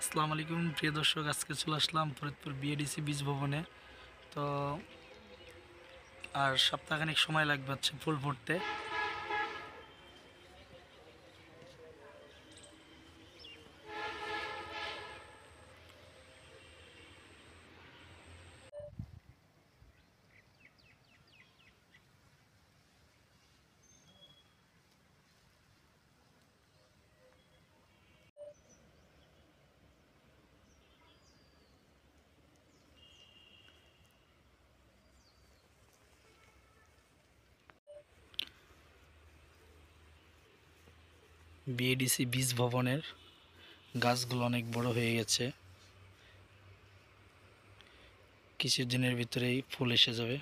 আসসালামু আলাইকুম প্রিয় দর্শক, আজকে চলে আসলাম ফরিদপুর বিএডিসি বীজ ভবনে। তো আর সপ্তাহখানেক সময় লাগবে হচ্ছে ফুল ফুটতে। বিএডিসি বীজ ভবনের গাছগুলো অনেক বড় হয়ে গেছে, কিছু দিনের ভিতরেই ফুল এসে যাবে।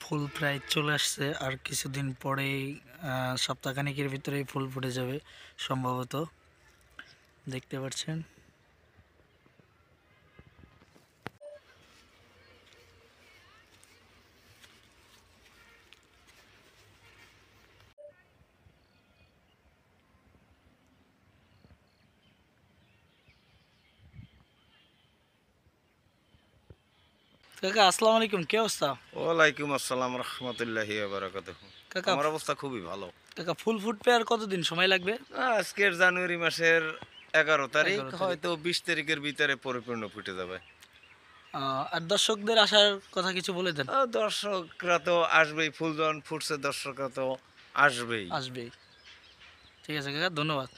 ফুল প্রায় চলে আসছে, আর কিছুদিন পরেই সপ্তাহখানেকের ভিতরেই ফুল ফুটে যাবে সম্ভবত। দেখতে পাচ্ছেন। কাকা আসসালামু আলাইকুম, কি অবস্থা? ওয়ালাইকুম আসসালাম রহমতুল্লাহি বারাকাতুহু। কাকা আমার অবস্থা খুবই ভালো। কাকা ফুল ফুটতে আর কতদিন সময় লাগবে? আজকের জানুয়ারি মাসের 11 তারিখ, 11 তারিখ। হয়তো 20 তারিখের ভিতরে পরিপূর্ণ ফুটে যাবে। আর দর্শকদের আসার কথা কিছু বলে দেন। দর্শকরা তো আসবেই, ফুল যখন ফুটছে দর্শকরা তো আসবেই। আসবেই। ঠিক আছে কাকা, ধন্যবাদ।